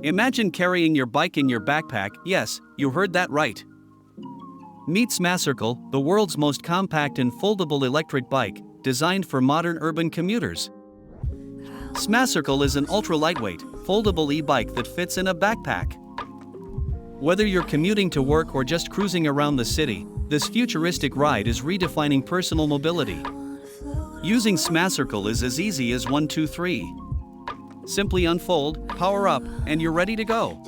Imagine carrying your bike in your backpack. Yes, you heard that right. Meet SmaCircle, the world's most compact and foldable electric bike, designed for modern urban commuters. SmaCircle is an ultra-lightweight, foldable e-bike that fits in a backpack. Whether you're commuting to work or just cruising around the city, this futuristic ride is redefining personal mobility. Using SmaCircle is as easy as 1, 2, 3. Simply unfold, power up, and you're ready to go.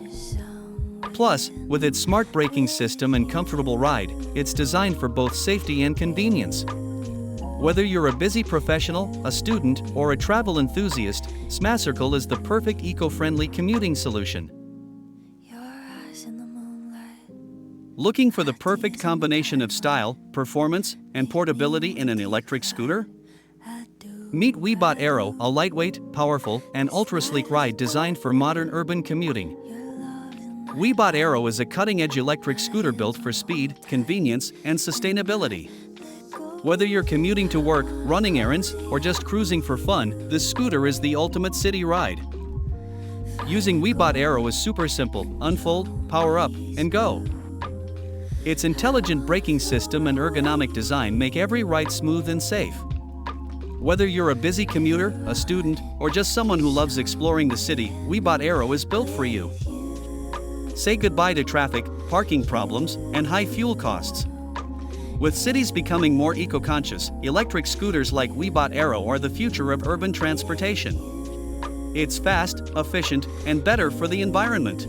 Plus, with its smart braking system and comfortable ride, it's designed for both safety and convenience. Whether you're a busy professional, a student, or a travel enthusiast, SmaCircle is the perfect eco-friendly commuting solution. Looking for the perfect combination of style, performance, and portability in an electric scooter? Meet WeBot Aero, a lightweight, powerful, and ultra-sleek ride designed for modern urban commuting. WeBot Aero is a cutting-edge electric scooter built for speed, convenience, and sustainability. Whether you're commuting to work, running errands, or just cruising for fun, this scooter is the ultimate city ride. Using WeBot Aero is super simple: unfold, power up, and go. Its intelligent braking system and ergonomic design make every ride smooth and safe. Whether you're a busy commuter, a student, or just someone who loves exploring the city, WeBot Aero is built for you. Say goodbye to traffic, parking problems, and high fuel costs. With cities becoming more eco-conscious, electric scooters like WeBot Aero are the future of urban transportation. It's fast, efficient, and better for the environment.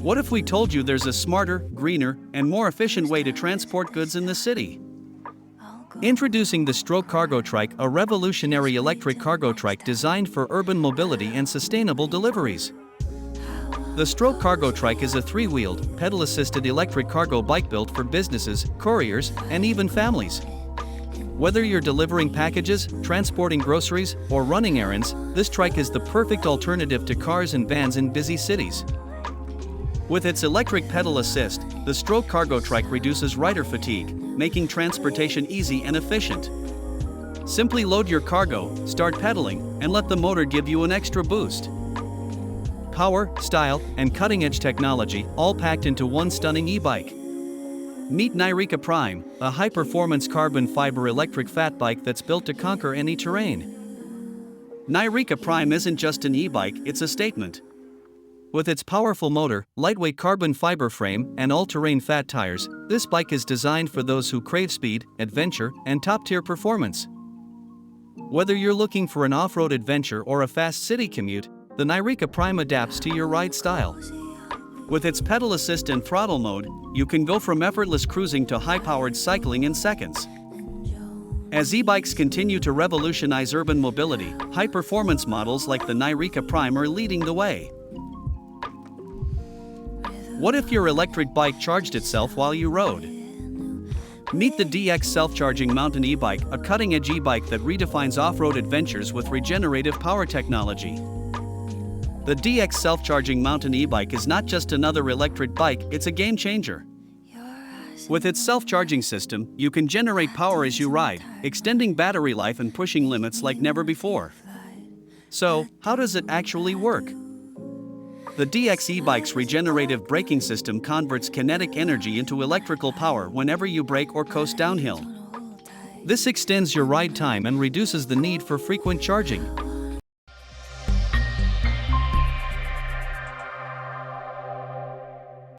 What if we told you there's a smarter, greener, and more efficient way to transport goods in the city? Introducing the Stroke Cargo Trike, a revolutionary electric cargo trike designed for urban mobility and sustainable deliveries. The Stroke Cargo Trike is a 3-wheeled, pedal-assisted electric cargo bike built for businesses, couriers, and even families. Whether you're delivering packages, transporting groceries, or running errands, this trike is the perfect alternative to cars and vans in busy cities. With its electric pedal assist, the Stroke Cargo Trike reduces rider fatigue, making transportation easy and efficient. Simply load your cargo, start pedaling, and let the motor give you an extra boost. Power, style, and cutting-edge technology, all packed into one stunning e-bike. Meet Nyrika Prime, a high-performance carbon fiber electric fat bike that's built to conquer any terrain. Nyrika Prime isn't just an e-bike, it's a statement. With its powerful motor, lightweight carbon fiber frame, and all-terrain fat tires, this bike is designed for those who crave speed, adventure, and top-tier performance. Whether you're looking for an off-road adventure or a fast city commute, the Nyrika Prime adapts to your ride style. With its pedal assist and throttle mode, you can go from effortless cruising to high-powered cycling in seconds. As e-bikes continue to revolutionize urban mobility, high-performance models like the Nyrika Prime are leading the way. What if your electric bike charged itself while you rode? Meet the DX Self-Charging Mountain e-bike, a cutting-edge e-bike that redefines off-road adventures with regenerative power technology. The DX Self-Charging Mountain e-bike is not just another electric bike, it's a game-changer. With its self-charging system, you can generate power as you ride, extending battery life and pushing limits like never before. So, how does it actually work? The DX e-bike's regenerative braking system converts kinetic energy into electrical power whenever you brake or coast downhill. This extends your ride time and reduces the need for frequent charging.